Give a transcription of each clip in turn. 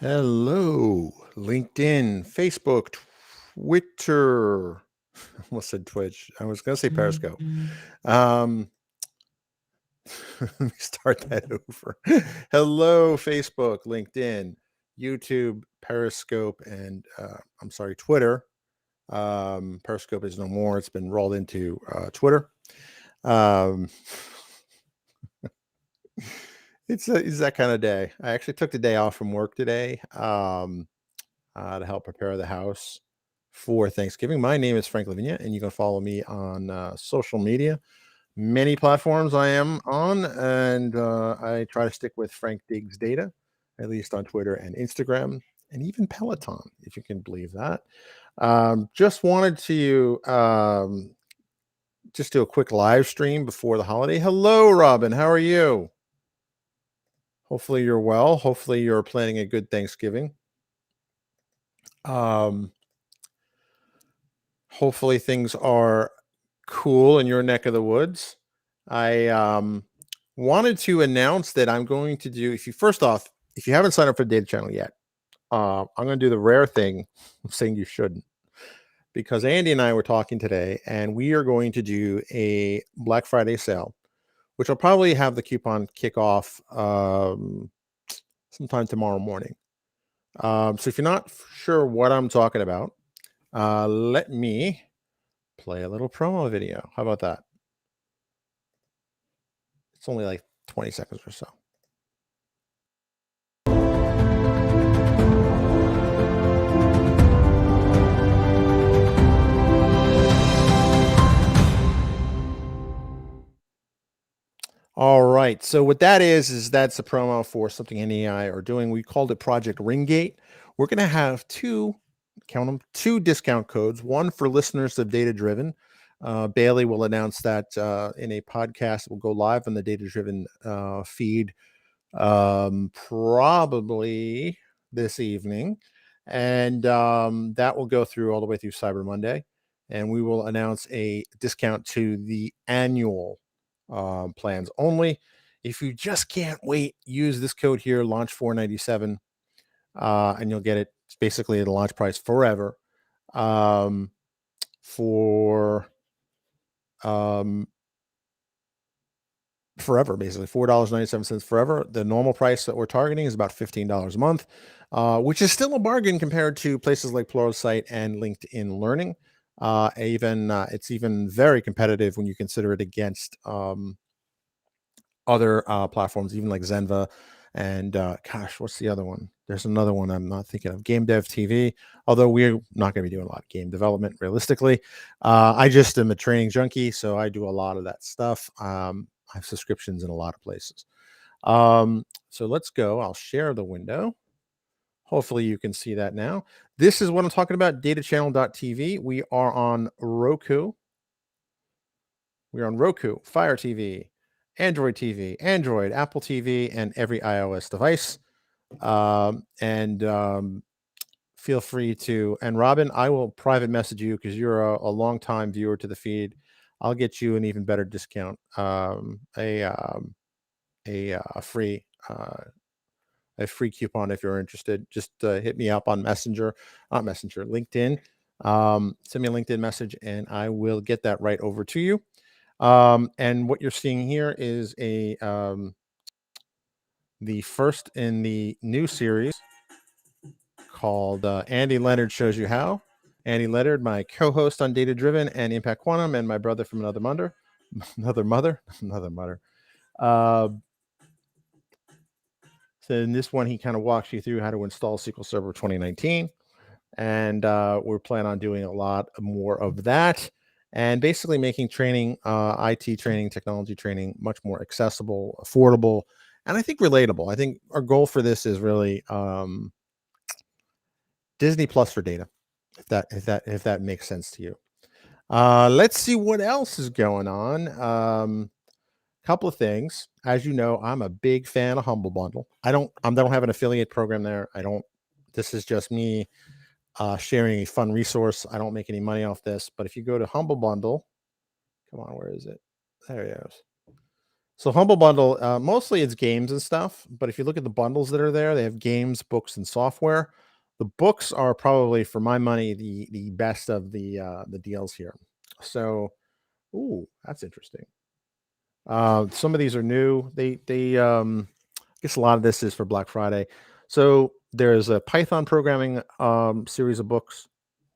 Hello, LinkedIn, Facebook, Twitter. I almost said Twitch. I was going to say Periscope. Let me start that over. Hello, Facebook, LinkedIn, YouTube, Periscope, and Twitter. Periscope is no more. It's been rolled into Twitter. Um, it's that kind of day. I actually took the day off from work today. To help prepare the house for Thanksgiving. My name is Frank Lavinia, and you can follow me on social media. Many platforms I am on, and I try to stick with Frank Diggs Data, at least on Twitter and Instagram, and even Peloton, if you can believe that. Just wanted to just do a quick live stream before the holiday. Hello, Robin. How are you? Hopefully you're well. Hopefully you're planning a good Thanksgiving. Hopefully things are cool in your neck of the woods. I wanted to announce that I'm going to do, if you haven't signed up for the data channel yet, I'm going to do the rare thing of saying you shouldn't, because Andy and I were talking today, and we are going to do a Black Friday sale, which will probably have the coupon kick off sometime tomorrow morning. So if you're not sure what I'm talking about, let me play a little promo video. How about that? It's only like 20 seconds or so. All right. So what that is that's a promo for something NEI are doing. We called it Project Ringgate. We're going to have two discount codes, one for listeners of Data Driven. Bailey will announce that in a podcast. We'll go live on the Data Driven feed probably this evening. And that will go through all the way through Cyber Monday. And we will announce a discount to the annual plans only. If you just can't wait, use this code here, launch 497, and you'll get it. It's basically the launch price forever for forever, basically $4.97 forever. The normal price that we're targeting is about $15 a month, which is still a bargain compared to places like Pluralsight and LinkedIn Learning. It's even very competitive when you consider it against other platforms, even like Zenva and what's the other one? There's another one I'm not thinking of, Game Dev TV, although we're not going to be doing a lot of game development realistically. I just am a training junkie, so I do a lot of that stuff. I have subscriptions in a lot of places. So let's go. I'll share the window. Hopefully you can see that now. This is what I'm talking about, datachannel.tv. We are on Roku. We're on Roku, Fire TV, Android TV, Android, Apple TV, and every iOS device. Feel free to, and Robin, I will private message you because you're a long-time viewer to the feed. I'll get you an even better discount, a free coupon if you're interested. Just hit me up on LinkedIn. Send me a LinkedIn message, and I will get that right over to you. And what you're seeing here is the first in the new series called Andy Leonard Shows You How. Andy Leonard, my co-host on Data Driven and Impact Quantum, and my brother from another mother. So in this one, he kind of walks you through how to install SQL Server 2019. And we're planning on doing a lot more of that, and basically making training, IT training, technology training, much more accessible, affordable, and I think relatable. I think our goal for this is really Disney Plus for data, if that makes sense to you. Let's see what else is going on. Couple of things. As you know, I'm a big fan of Humble Bundle. I don't have an affiliate program there. This is just me sharing a fun resource. I don't make any money off this, but if you go to Humble Bundle, come on, where is it? There it is. So Humble Bundle, mostly it's games and stuff, but if you look at the bundles that are there, they have games, books, and software. The books are probably, for my money, the best of the deals here. So, ooh, that's interesting. Some of these are new. I guess a lot of this is for Black Friday. So there's a Python programming series of books.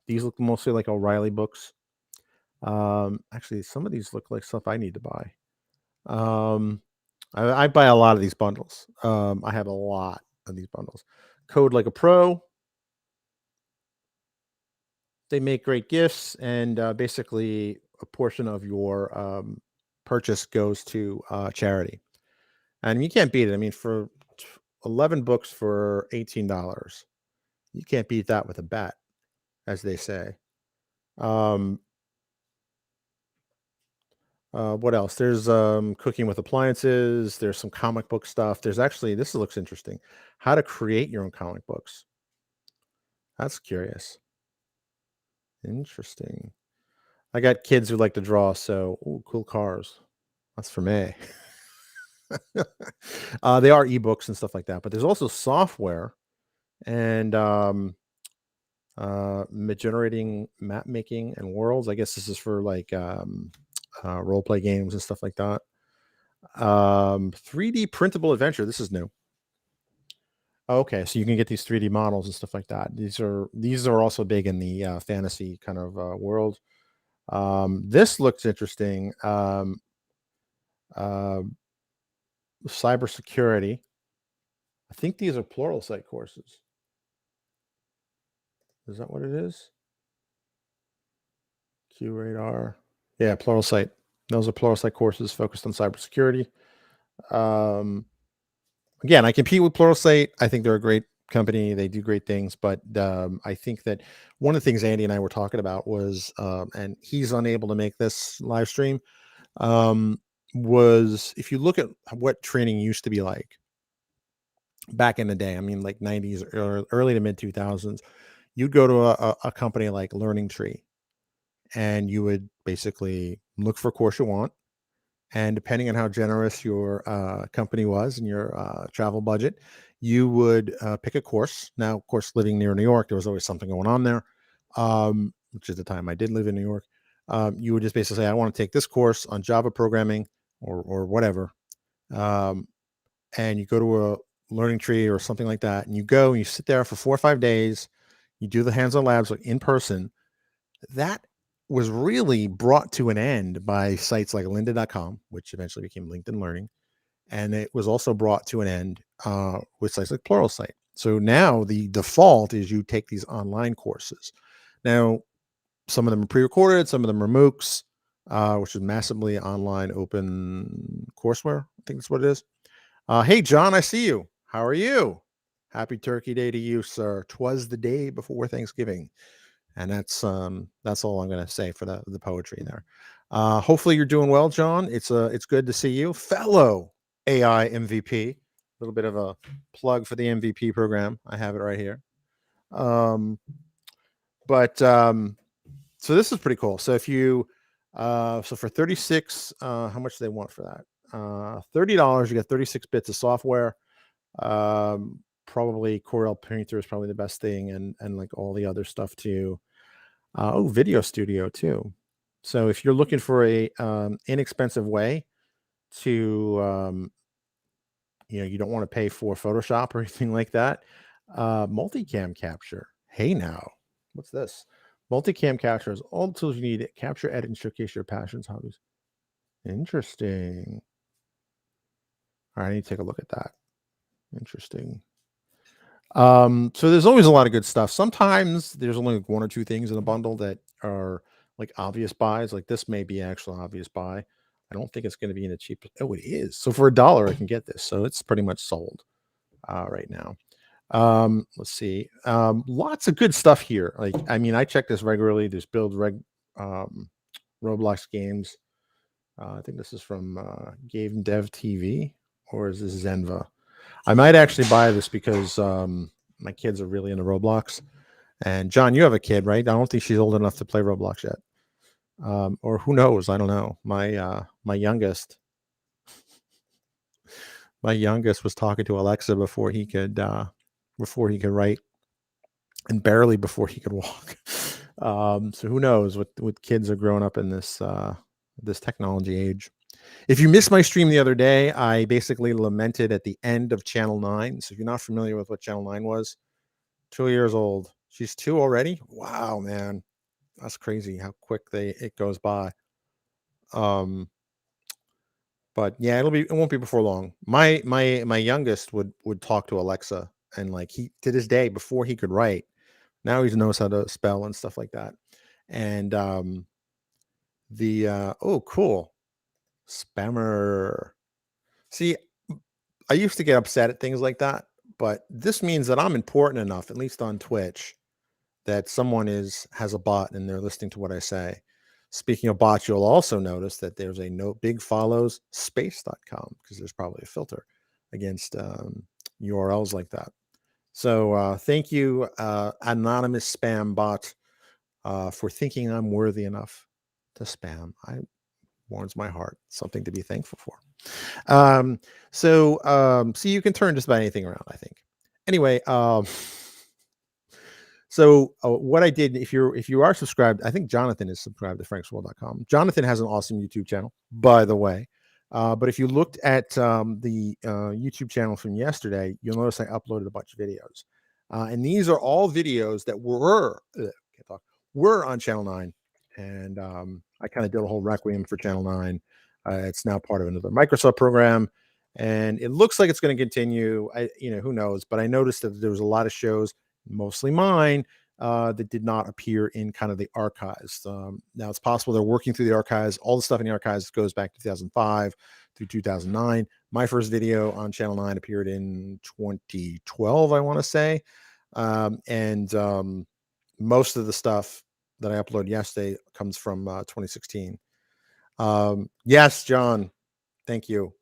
These look mostly like O'Reilly books. Actually, some of these look like stuff I need to buy. Um, I buy a lot of these bundles. I have a lot of these bundles. Code Like a Pro. They make great gifts, and basically a portion of your purchase goes to charity. And you can't beat it. I mean, for 11 books for $18, you can't beat that with a bat, as they say. Um, what else? There's cooking with appliances. There's some comic book stuff. There's actually, this looks interesting. How to create your own comic books. That's curious. Interesting. I got kids who like to draw, so ooh, cool cars. That's for me. They are ebooks and stuff like that, but there's also software and generating map making and worlds. I guess this is for like role play games and stuff like that. 3D printable adventure. This is new. Okay, so you can get these 3D models and stuff like that. These are also big in the fantasy kind of world. This looks interesting. Uh, Cybersecurity. I think these are plural site courses. Is that what it is? QRadar. Yeah, plural site. Those are plural site courses focused on cybersecurity. Um, Again, I compete with Pluralsight. I think they're a great company. They do great things, but I think that one of the things Andy and I were talking about was, and he's unable to make this live stream, um, was if you look at what training used to be like back in the day, I mean, like 90s or early to mid 2000s, you'd go to a company like Learning Tree and you would basically look for a course you want. And depending on how generous your company was and your travel budget, you would pick a course. Now, of course, living near New York, there was always something going on there, which is the time I did live in New York. You would just basically say, I want to take this course on Java programming or whatever. Um, and you go to a learning tree or something like that. And you go and you sit there for 4 or 5 days. You do the hands on labs like in person. That was really brought to an end by sites like lynda.com, which eventually became LinkedIn Learning. And it was also brought to an end with sites like Pluralsight. So now the default is you take these online courses. Now, some of them are pre-recorded, some of them are MOOCs, which is massively online open courseware. I think that's what it is. Hey, John, I see you. How are you? Happy Turkey Day to you, sir. 'Twas the day before Thanksgiving. And that's all I'm gonna say for the poetry there. Hopefully you're doing well, John. It's good to see you, fellow AI MVP. A little bit of a plug for the MVP program. I have it right here. Um, but so this is pretty cool. So if you so for 36, how much do they want for that? $30, you get 36 bits of software. Probably Corel Painter is probably the best thing, and like all the other stuff too. Video Studio too. So if you're looking for a inexpensive way to, you don't want to pay for Photoshop or anything like that, multicam capture. Hey now, what's this? Multicam capture is all the tools you need to capture, edit, and showcase your passions, hobbies. Interesting. All right, I need to take a look at that. Interesting. So there's always a lot of good stuff. Sometimes there's only like one or two things in a bundle that are like obvious buys. Like this may be actual obvious buy. I don't think it's going to be in the cheapest. Oh, it is. So for $1, I can get this. So it's pretty much sold right now. Let's see. Lots of good stuff here. Like, I mean, I check this regularly. There's um, Roblox games. I think this is from Game Dev TV, or is this Zenva? I might actually buy this because my kids are really into Roblox. And John, you have a kid, right? I don't think she's old enough to play Roblox yet. Or who knows? I don't know. My youngest, my youngest My youngest was talking to Alexa before he could write, and barely before he could walk. So who knows what kids are growing up in this technology age. If you missed my stream the other day, I basically lamented at the end of Channel 9. So if you're not familiar with what Channel 9 was, 2 years old. She's 2 already? Wow, man. That's crazy how quick it goes by. Um, but yeah, it won't be before long. My youngest would talk to Alexa, and like he to this day, before he could write, now he knows how to spell and stuff like that. And oh, cool. Spammer. See, I used to get upset at things like that, but this means that I'm important enough, at least on Twitch, that someone has a bot and they're listening to what I say. Speaking of bots, you'll also notice that there's a no big follows space.com, because there's probably a filter against URLs like that. So thank you, anonymous spam bot, for thinking I'm worthy enough to spam. I warms my heart. Something to be thankful for. So you can turn just about anything around, I think. Anyway, so what I did, if you are subscribed, I think Jonathan is subscribed to franksworld.com. Jonathan has an awesome YouTube channel, by the way. But if you looked at the YouTube channel from yesterday, you'll notice I uploaded a bunch of videos. And these are all videos that were on Channel 9. And I kind of did a whole requiem for Channel 9. It's now part of another Microsoft program. And it looks like it's going to continue. Who knows? But I noticed that there was a lot of shows, mostly mine, that did not appear in kind of the archives. Now it's possible they're working through the archives. All the stuff in the archives goes back to 2005 through 2009. My first video on Channel 9 appeared in 2012, I want to say. And most of the stuff that I uploaded yesterday comes from 2016. Yes, John, thank you.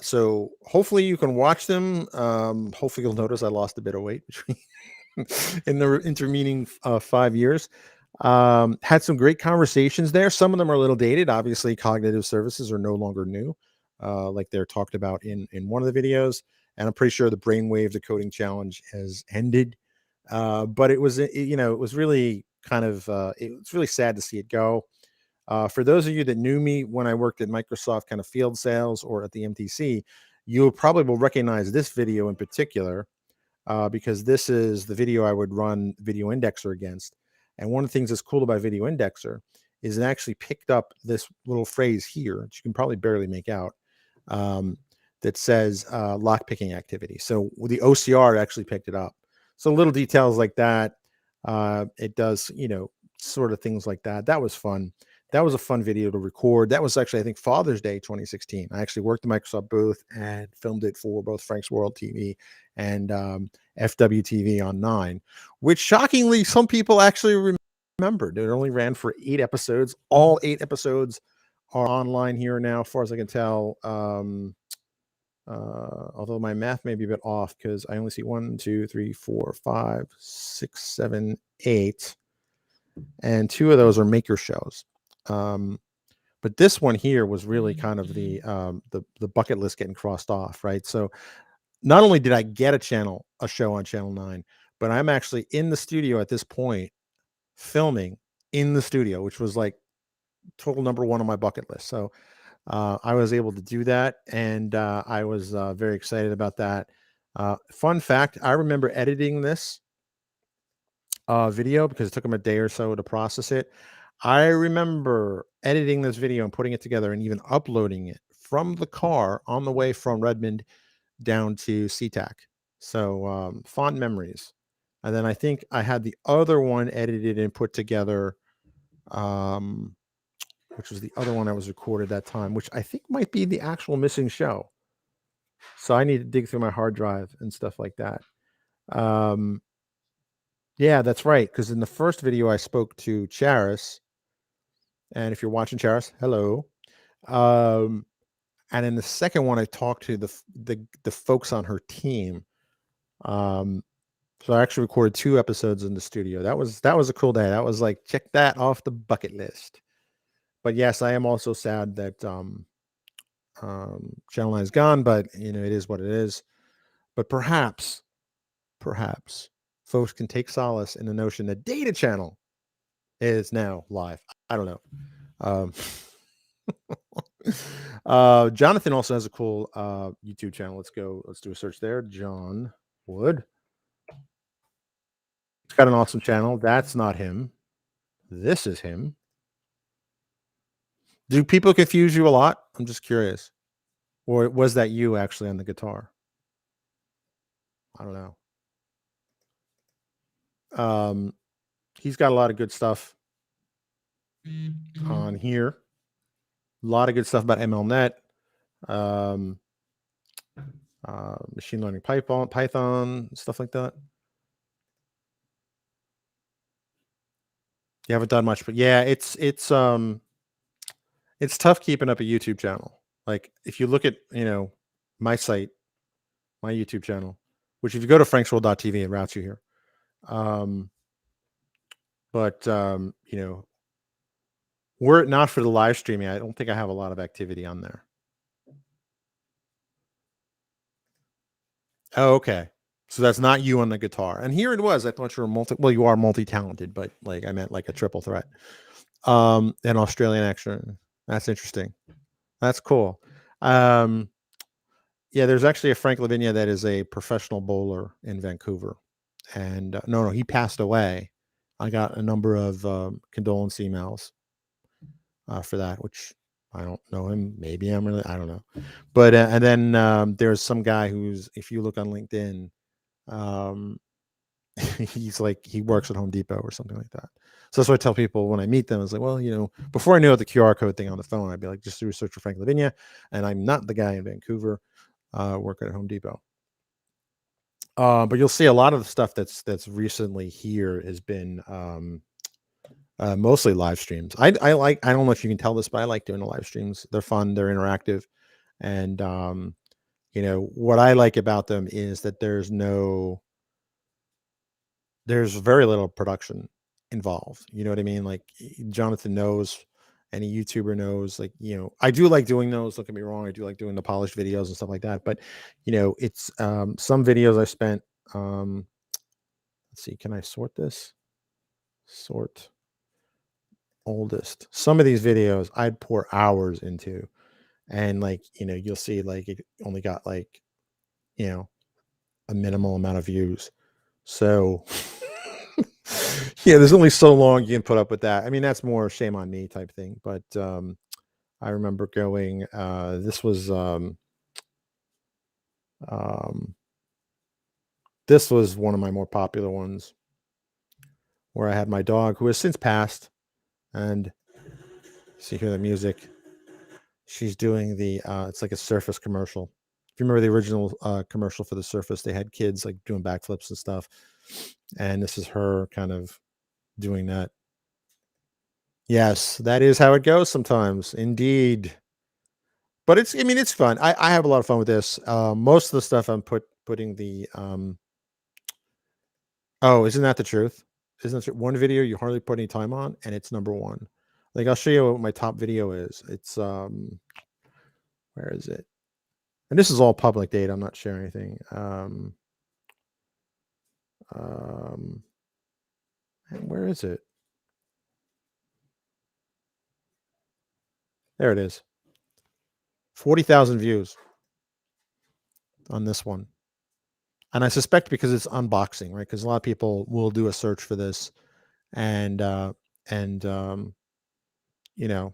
So hopefully you can watch them. Hopefully you'll notice I lost a bit of weight between in the intervening 5 years. Had some great conversations there. Some of them are a little dated. Obviously, cognitive services are no longer new, like they're talked about in one of the videos. And I'm pretty sure the brainwave decoding challenge has ended. But it was, it was really kind of, it was really sad to see it go. For those of you that knew me when I worked at Microsoft kind of field sales or at the MTC, you probably will recognize this video in particular, because this is the video I would run Video Indexer against. And one of the things that's cool about Video Indexer is it actually picked up this little phrase here, which you can probably barely make out, that says lockpicking activity. So the OCR actually picked it up. So little details like that. It does, sort of things like that. That was fun. That was a fun video to record. That was actually, I think, Father's Day 2016. I actually worked the Microsoft booth and filmed it for both Frank's World TV and FWTV on 9, which shockingly some people actually remembered. It only ran for 8 episodes. All 8 episodes are online here now, as far as I can tell. Although my math may be a bit off because I only see 1, 2, 3, 4, 5, 6, 7, 8, and 2 of those are maker shows. But this one here was really kind of the bucket list getting crossed off, right? So not only did I get a show on Channel 9, but I'm actually in the studio at this point filming in the studio, which was like total number 1 on my bucket list. So I was able to do that, and I was very excited about that. Fun fact, I remember editing this video because it took them a day or so to process it. I remember editing this video and putting it together and even uploading it from the car on the way from Redmond down to SeaTac. So fond memories. And then I think I had the other one edited and put together, which was the other one that was recorded that time, which I think might be the actual missing show. So I need to dig through my hard drive and stuff like that. Yeah, that's right. Because in the first video, I spoke to Charis. And if you're watching, Charis, hello. And in the second one, I talked to the folks on her team. So I actually recorded 2 episodes in the studio. That was a cool day. That was like, check that off the bucket list. But yes, I am also sad that Channel 9 is gone, but it is what it is. But perhaps folks can take solace in the notion that Data Channel is now live. I don't know. Um, Jonathan also has a cool YouTube channel. Let's do a search there. John Wood. He's got an awesome channel. That's not him. This is him. Do people confuse you a lot? I'm just curious. Or was that you actually on the guitar? I don't know. He's got a lot of good stuff on here. A lot of good stuff about MLNet, um, machine learning, Python, stuff like that. You haven't done much, but yeah, it's tough keeping up a YouTube channel. Like if you look at my site, my YouTube channel, which if you go to franksworld.tv, it routes you here. But were it not for the live streaming, I don't think I have a lot of activity on there. Oh, okay. So that's not you on the guitar. And here it was. I thought you were you are multi-talented, but like I meant like a triple threat. An Australian action. That's interesting. That's cool. Yeah, there's actually a Frank Lavinia that is a professional bowler in Vancouver. And no, he passed away. I got a number of condolence emails for that, which I don't know him. Maybe I don't know. But and then there's some guy who's, if you look on LinkedIn, um, he's like, he works at Home Depot or something like that. So that's what I tell people when I meet them. It's like, well, before I knew the QR code thing on the phone, I'd be like, just do a search for Frank Lavinia, and I'm not the guy in Vancouver working at Home Depot. But you'll see a lot of the stuff that's recently here has been mostly live streams. I don't know if you can tell this, but I like doing the live streams. They're fun, they're interactive, and what I like about them is that there's very little production involved. You know what I mean? Like Jonathan knows, any YouTuber knows, like, I do like doing those. Don't get me wrong. I do like doing the polished videos and stuff like that. But, it's some videos I spent, let's see, can I sort this? Sort oldest. Some of these videos I'd pour hours into. And like, you'll see like it only got like, a minimal amount of views. So yeah, there's only so long you can put up with that. I mean, that's more shame on me type thing. But I remember going, um, this was one of my more popular ones where I had my dog who has since passed, and see here the music. She's doing it's like a Surface commercial. If you remember the original commercial for the Surface, they had kids like doing backflips and stuff. And this is her kind of doing that. Yes, that is how it goes sometimes. Indeed. But I mean, it's fun. I have a lot of fun with this. Most of the stuff I'm putting the, oh, isn't that the truth? Isn't that one video you hardly put any time on and it's number one? Like I'll show you what my top video is. It's, where is it? And this is all public data. I'm not sharing anything. Where is it? There it is. 40,000 views on this one. And I suspect because it's unboxing, right? Because a lot of people will do a search for this, and you know,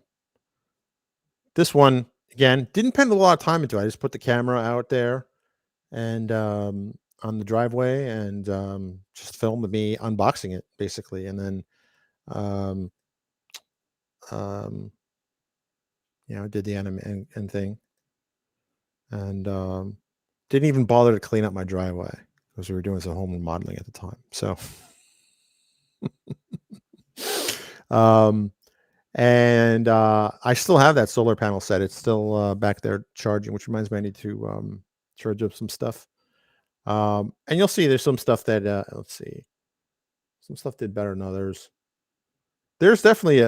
this one again didn't spend a lot of time into it. I just put the camera out there and on the driveway and just filmed me unboxing it basically, and then um, um, did the anime and thing, and didn't even bother to clean up my driveway because we were doing some home remodeling at the time. So, and I still have that solar panel set. It's still back there charging, which reminds me I need to charge up some stuff. And you'll see there's some stuff that let's see, some stuff did better than others. There's definitely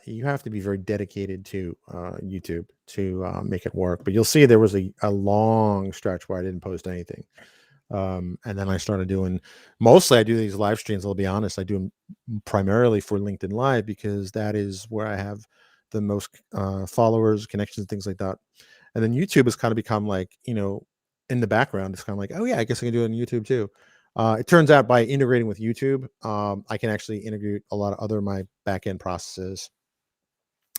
you have to be very dedicated to YouTube to make it work. But you'll see there was a long stretch where I didn't post anything. And then I started doing mostly I do these live streams. I'll be honest, I do them primarily for LinkedIn Live because that is where I have the most followers, connections, things like that. And then YouTube has kind of become like, in the background, it's kind of like, oh yeah, I guess I can do it on YouTube too. It turns out by integrating with YouTube, I can actually integrate a lot of other my back end processes.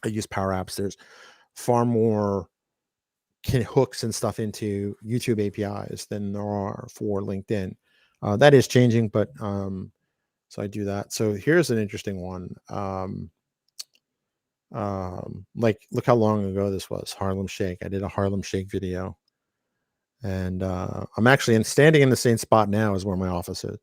I use Power Apps. There's far more hooks and stuff into YouTube APIs than there are for LinkedIn. That is changing, but so I do that. So here's an interesting one. Like look how long ago this was. Harlem Shake. I did a Harlem Shake video, and I'm actually standing in the same spot now as where my office is.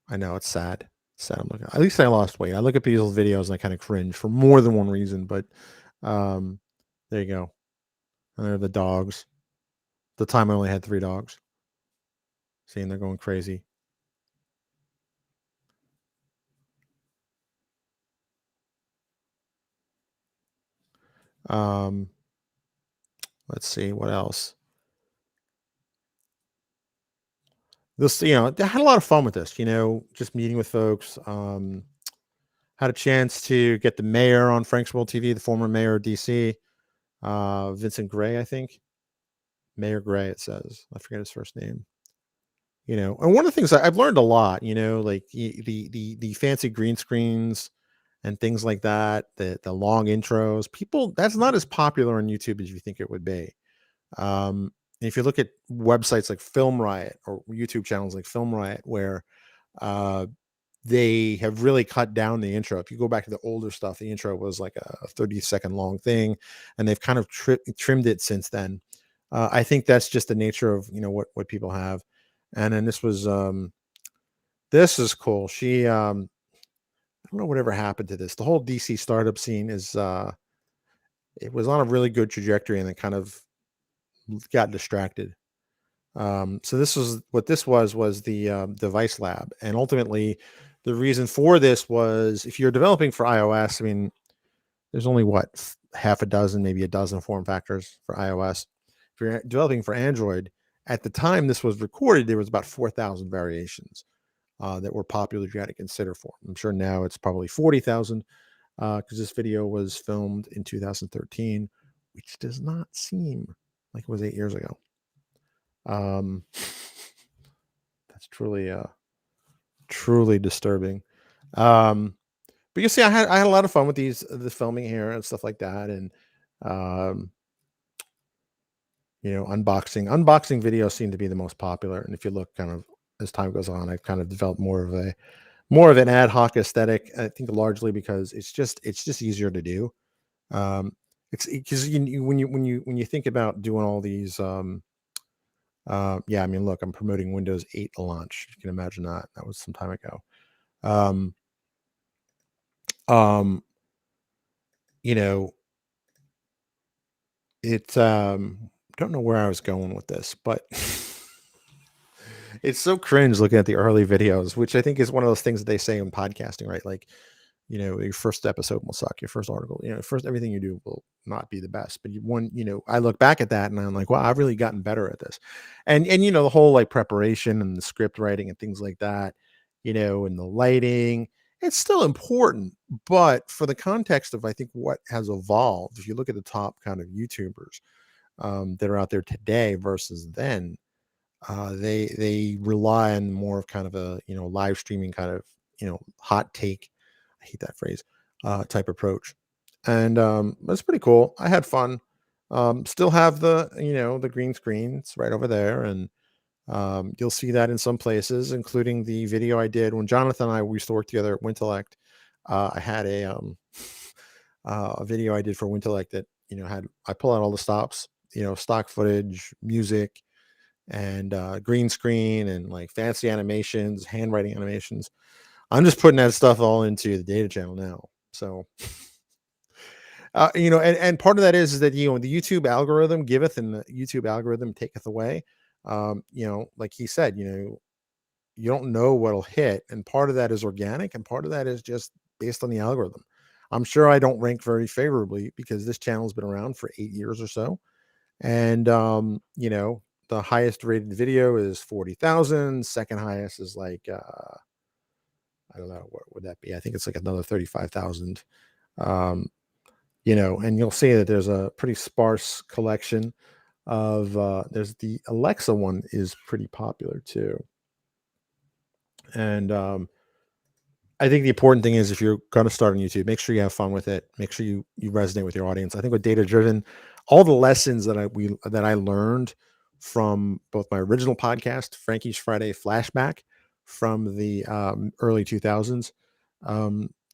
I know it's sad. It's sad. I'm looking. At least I lost weight. I look at people's videos and I kind of cringe for more than one reason. But um, there you go. And there are the dogs. The time I only had 3 dogs. Seeing they're going crazy. Um, let's see what else. This, I had a lot of fun with this. Just meeting with folks. Had a chance to get the mayor on Frank's World TV, the former mayor of DC, Vincent Gray, I think. Mayor Gray, it says. I forget his first name. And one of the things I've learned a lot, like the fancy green screens and things like that, the long intros. People, that's not as popular on YouTube as you think it would be. If you look at websites like Film Riot or YouTube channels like Film Riot, where uh, they have really cut down the intro. If you go back to the older stuff, the intro was like a 30-second long thing, and they've kind of trimmed it since then. I think that's just the nature of what people have. And then this is cool. I don't know whatever happened to this. The whole DC startup scene is it was on a really good trajectory and it kind of got distracted. So this was the device lab, and ultimately, the reason for this was if you're developing for iOS. I mean, there's only half a dozen, maybe a dozen form factors for iOS. If you're developing for Android, at the time this was recorded, there was about 4,000 variations that were popular you had to consider for. I'm sure now it's probably 40,000 because this video was filmed in 2013, which does not seem like it was 8 years ago. Um, that's truly disturbing. Um, but you see, I had a lot of fun with this filming here and stuff like that, and um, unboxing videos seem to be the most popular. And if you look kind of as time goes on, I've kind of developed more of an ad hoc aesthetic. I think largely because it's just easier to do. Um, it's because when you think about doing all these yeah, I mean, look, I'm promoting Windows 8 launch. You can imagine that. That was some time ago. Um, um, you know, it don't know where I was going with this, but it's so cringe looking at the early videos, which I think is one of those things that they say in podcasting, right? Like, your first episode will suck, your first article, first everything you do will not be the best. But I look back at that and I'm like, wow, I've really gotten better at this. And the whole like preparation and the script writing and things like that, and the lighting, it's still important. But for the context of I think what has evolved, if you look at the top kind of YouTubers that are out there today versus then, they rely on more of kind of a live streaming kind of hot take. I hate that phrase, type approach, and that's pretty cool. I had fun. Still have the green screens right over there, and you'll see that in some places, including the video I did when Jonathan and I we used to work together at Wintellect. I had a video I did for Wintellect that had I pull out all the stops, stock footage, music, and green screen and like fancy animations, handwriting animations. I'm just putting that stuff all into the data channel now. So, and part of that is that, the YouTube algorithm giveth and the YouTube algorithm taketh away. Like he said, you don't know what'll hit, and part of that is organic, and part of that is just based on the algorithm. I'm sure I don't rank very favorably because this channel's been around for 8 years or so, and the highest rated video is 40,000. Second highest is like I don't know, what would that be? I think it's like another 35,000. Um, and you'll see that there's a pretty sparse collection of there's the Alexa one is pretty popular too. And I think the important thing is if you're going to start on YouTube, make sure you have fun with it. Make sure you resonate with your audience. I think with data driven, all the lessons that I learned from both my original podcast, Frankie's Friday Flashback, from the early 2000s,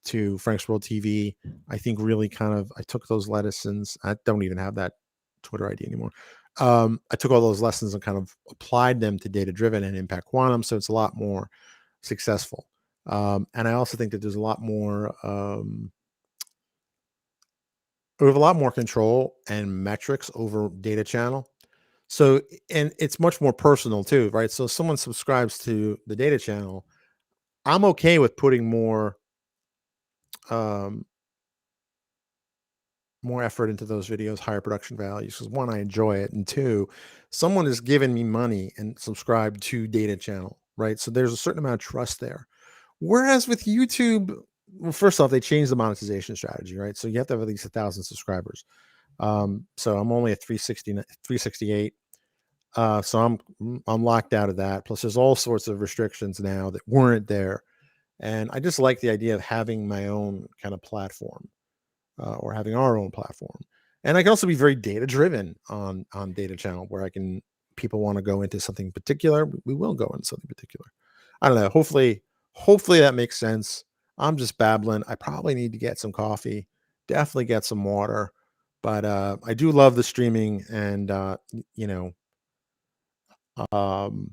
to Frank's World TV, I think really kind of I took those lessons. I don't even have that Twitter ID anymore. I took all those lessons and kind of applied them to data driven and impact quantum, so it's a lot more successful. And I also think that there's a lot more, we have a lot more control and metrics over data channel. So, and it's much more personal too, right? So, if someone subscribes to the data channel, I'm okay with putting um, more effort into those videos, higher production values. Because one, I enjoy it, and two, someone is giving me money and subscribed to data channel, right? So, there's a certain amount of trust there. Whereas with YouTube, well, first off, they changed the monetization strategy, right? So you have to have at least 1,000 subscribers. So I'm only at 368. So I'm locked out of that. Plus, there's all sorts of restrictions now that weren't there, and I just like the idea of having my own kind of platform, or having our own platform. And I can also be very data driven on data channel, where I can people want to go into something particular, we will go into something particular. I don't know. Hopefully that makes sense. I'm just babbling. I probably need to get some coffee, definitely get some water. But I do love the streaming, and um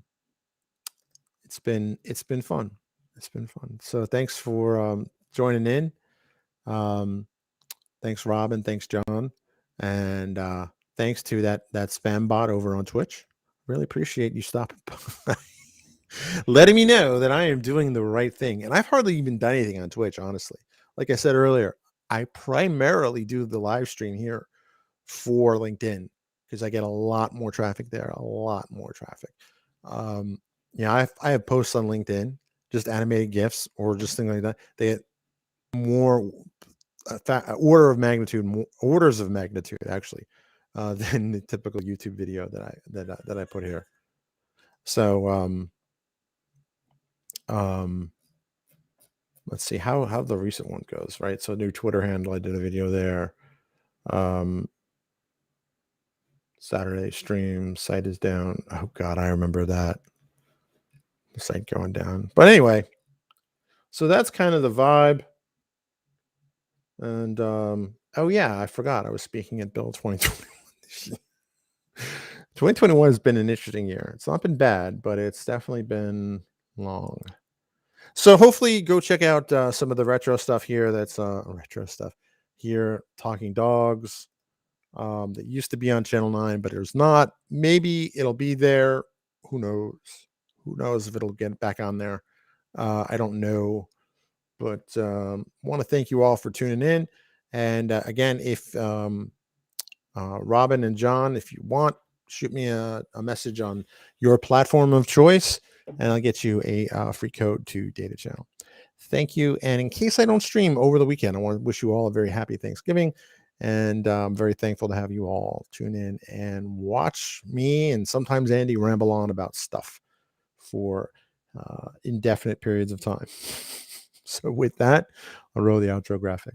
it's been fun. It's been fun. So thanks for joining in. Um Thanks Robin, thanks John. And thanks to that spam bot over on Twitch. Really appreciate you stopping by. Letting me know that I am doing the right thing. And I've hardly even done anything on Twitch, honestly. Like I said earlier, I primarily do the live stream here for LinkedIn because I get a lot more traffic there, a lot more traffic. Um, I have posts on LinkedIn, just animated GIFs or just things like that. They get more orders of magnitude actually, than the typical YouTube video that I put here. So um, let's see how the recent one goes, right? So new Twitter handle, I did a video there. Um, Saturday stream, site is down. Oh God, I remember that. The site going down. But anyway, so that's kind of the vibe. And oh yeah, I forgot I was speaking at Bill 2021. 2021 has been an interesting year. It's not been bad, but it's definitely been long. So hopefully go check out some of the retro stuff here. That's retro stuff here. Talking Dogs, that used to be on Channel 9, but there's not. Maybe it'll be there. Who knows? Who knows if it'll get back on there? I don't know. But want to thank you all for tuning in. And again, if Robin and John, if you want, shoot me a message on your platform of choice, and I'll get you a free code to Data Channel. Thank you. And in case I don't stream over the weekend, I want to wish you all a very happy Thanksgiving. And I'm very thankful to have you all tune in and watch me and sometimes Andy ramble on about stuff for indefinite periods of time. So with that, I'll roll the outro graphic.